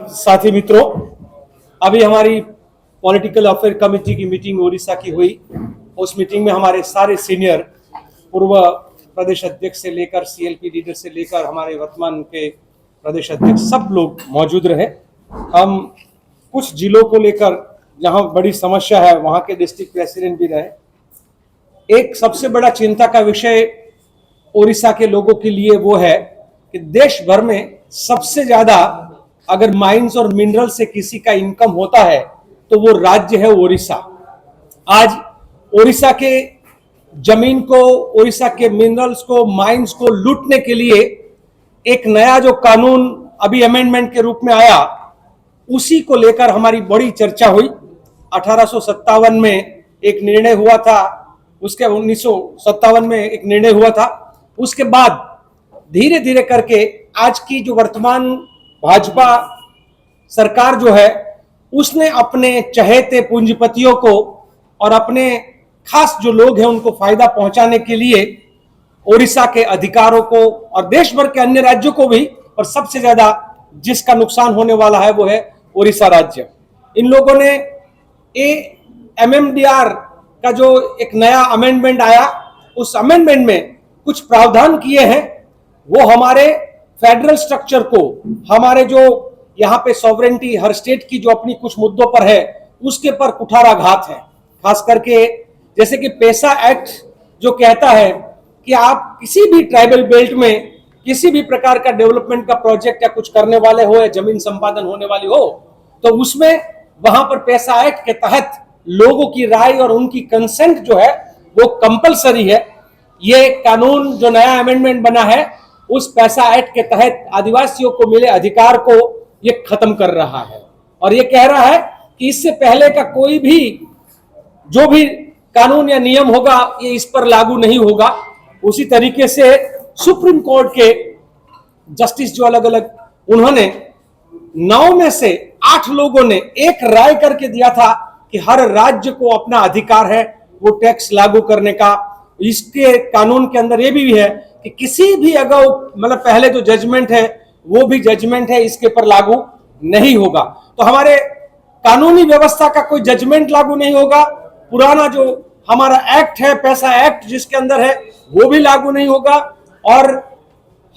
साथी मित्रों, अभी हमारी पॉलिटिकल अफेयर कमेटी की मीटिंग उड़ीसा की हुई। उस मीटिंग में हमारे सारे सीनियर पूर्व प्रदेश अध्यक्ष से लेकर सीएलपी लीडर से लेकर हमारे वर्तमान के प्रदेश अध्यक्ष सब लोग मौजूद रहे। हम कुछ जिलों को लेकर जहां बड़ी समस्या है वहां के डिस्ट्रिक्ट प्रेसिडेंट भी रहे। एक सबसे बड़ा चिंता का विषय उड़ीसा के लोगों के लिए वो है कि देश भर में सबसे ज्यादा अगर माइंस और मिनरल से किसी का इनकम होता है तो वो राज्य है उड़ीसा। आज उड़ीसा के जमीन को, उड़ीसा के मिनरल्स को, माइंस को लूटने के लिए एक नया जो कानून अभी अमेंडमेंट के रूप में आया, उसी को लेकर हमारी बड़ी चर्चा हुई। 1857 में एक निर्णय हुआ था, उसके 1957 में एक निर्णय हुआ था। उसके बाद धीरे धीरे करके आज की जो वर्तमान भाजपा सरकार जो है, उसने अपने चहेते पूंजीपतियों को और अपने खास जो लोग हैं उनको फायदा पहुंचाने के लिए उड़ीसा के अधिकारों को और देश भर के अन्य राज्यों को भी, और सबसे ज्यादा जिसका नुकसान होने वाला है वो है उड़ीसा राज्य। इन लोगों ने एमएमडीआर का जो एक नया अमेंडमेंट आया, उस अमेंडमेंट में कुछ प्रावधान किए हैं। वो हमारे फेडरल स्ट्रक्चर को, हमारे जो यहाँ पे सॉवरेंटी हर स्टेट की जो अपनी कुछ मुद्दों पर है, उसके पर कुठाराघात है। खास करके जैसे कि पेसा एक्ट जो कहता है कि आप किसी भी ट्राइबल बेल्ट में किसी भी प्रकार का डेवलपमेंट का प्रोजेक्ट या कुछ करने वाले हो या जमीन संपादन होने वाली हो, तो उसमें वहां पर पेसा एक्ट के तहत लोगों की राय और उनकी कंसेंट जो है वो कंपलसरी है। ये कानून जो नया अमेंडमेंट बना है, उस पैसा एक्ट के तहत आदिवासियों को मिले अधिकार को ये खत्म कर रहा है और ये कह रहा है कि इससे पहले का कोई भी जो भी कानून या नियम होगा ये इस पर लागू नहीं होगा। उसी तरीके से सुप्रीम कोर्ट के जस्टिस जो अलग अलग, उन्होंने 9 में से 8 लोगों ने एक राय करके दिया था कि हर राज्य को अपना अधिकार है वो टैक्स लागू करने का। इसके कानून के अंदर ये भी है कि किसी भी अगर मतलब पहले जो जजमेंट है वो भी जजमेंट है, इसके पर लागू नहीं होगा। तो हमारे कानूनी व्यवस्था का कोई जजमेंट लागू नहीं होगा। पुराना जो हमारा एक्ट है, पैसा एक्ट जिसके अंदर है, वो भी लागू नहीं होगा। और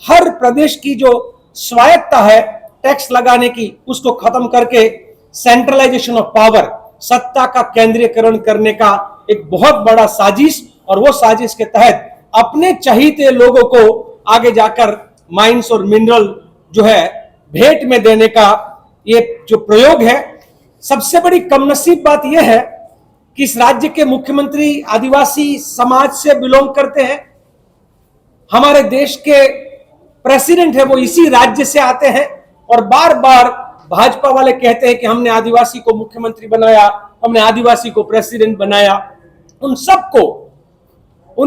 हर प्रदेश की जो स्वायत्ता है टैक्स लगाने की, उसको खत्म करके सेंट्रलाइजेशन ऑफ पावर, सत्ता का केंद्रीकरण करने का एक बहुत बड़ा साजिश, और वो साजिश के तहत अपने चहीते लोगों को आगे जाकर माइंस और मिनरल जो है भेंट में देने का ये जो प्रयोग है। सबसे बड़ी कमनसीब बात यह है कि इस राज्य के मुख्यमंत्री आदिवासी समाज से बिलोंग करते हैं। हमारे देश के प्रेसिडेंट है वो इसी राज्य से आते हैं, और बार बार भाजपा वाले कहते हैं कि हमने आदिवासी को मुख्यमंत्री बनाया, हमने आदिवासी को प्रेसिडेंट बनाया। उन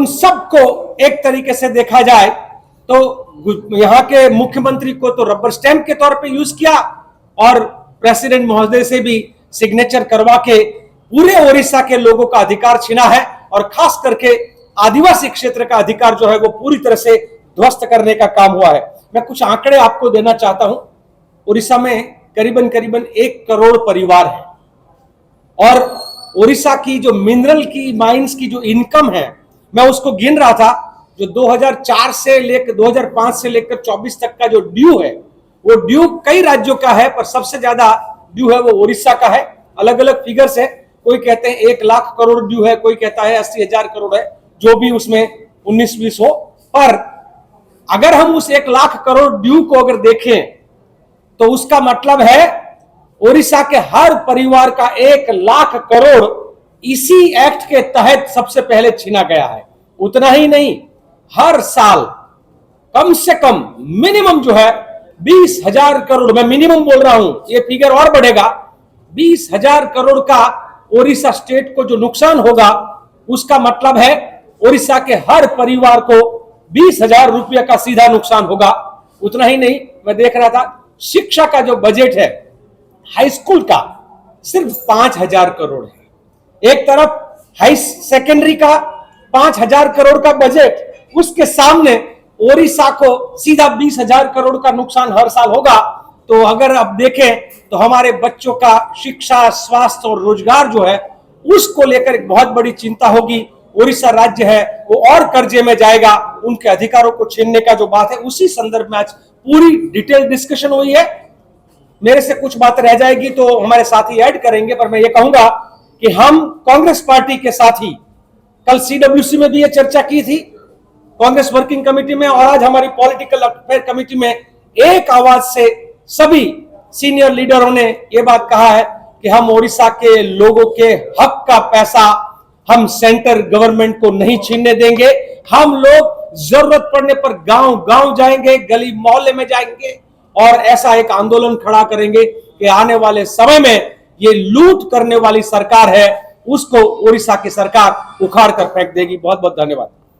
सबको एक तरीके से देखा जाए तो यहाँ के मुख्यमंत्री को तो रबर स्टैंप के तौर पे यूज किया, और प्रेसिडेंट महोदय से भी सिग्नेचर करवा के पूरे उड़ीसा के लोगों का अधिकार छीना है, और खास करके आदिवासी क्षेत्र का अधिकार जो है वो पूरी तरह से ध्वस्त करने का काम हुआ है। मैं कुछ आंकड़े आपको देना चाहता हूं। उड़ीसा में करीबन 1 करोड़ परिवार है, और उड़ीसा की जो मिनरल की, माइंस की जो इनकम है, मैं उसको गिन रहा था। जो 2004 से लेकर 2005 से लेकर 24 तक का जो ड्यू है, वो ड्यू कई राज्यों का है, पर सबसे ज्यादा ड्यू है वो उड़ीसा का है। अलग अलग फिगर्स है, कोई कहते हैं 1 लाख करोड़ ड्यू है, कोई कहता है 80,000 करोड़ है, जो भी उसमें 19-20 हो। पर अगर हम उस 1 लाख करोड़ ड्यू को अगर देखें तो उसका मतलब है उड़ीसा के हर परिवार का 1 लाख करोड़ इसी एक्ट के तहत सबसे पहले छीना गया है। उतना ही नहीं, हर साल कम से कम मिनिमम जो है 20,000 करोड़, मैं मिनिमम बोल रहा हूं, ये फिगर और बढ़ेगा, 20,000 करोड़ का उड़ीसा स्टेट को जो नुकसान होगा, उसका मतलब है उड़ीसा के हर परिवार को 20,000 रुपये का सीधा नुकसान होगा। उतना ही नहीं, मैं देख रहा था शिक्षा का जो बजट है हाई स्कूल का सिर्फ 5,000 करोड़ है। एक तरफ हाई सेकेंडरी का 5,000 करोड़ का बजट, उसके सामने उड़ीसा को सीधा 20,000 करोड़ का नुकसान हर साल होगा। तो अगर अब देखें तो हमारे बच्चों का शिक्षा, स्वास्थ्य और रोजगार जो है उसको लेकर एक बहुत बड़ी चिंता होगी। उड़ीसा राज्य है वो और कर्जे में जाएगा, उनके अधिकारों को छीनने का जो बात है, उसी संदर्भ में आज पूरी डिटेल डिस्कशन हुई है। मेरे से कुछ बात रह जाएगी तो हमारे साथी ऐड करेंगे, पर मैं ये कहूंगा कि हम कांग्रेस पार्टी के साथी कल सीडब्ल्यूसी में भी ये चर्चा की थी, कांग्रेस वर्किंग कमेटी में, और आज हमारी पॉलिटिकल अफेयर कमेटी में एक आवाज से सभी सीनियर लीडरों ने यह बात कहा है कि हम ओडिशा के लोगों के हक का पैसा हम सेंटर गवर्नमेंट को नहीं छीनने देंगे। हम लोग जरूरत पड़ने पर गांव गांव जाएंगे, गली मोहल्ले में जाएंगे और ऐसा एक आंदोलन खड़ा करेंगे कि आने वाले समय में ये लूट करने वाली सरकार है उसको ओडिशा की सरकार उखाड़ कर फेंक देगी। बहुत बहुत धन्यवाद।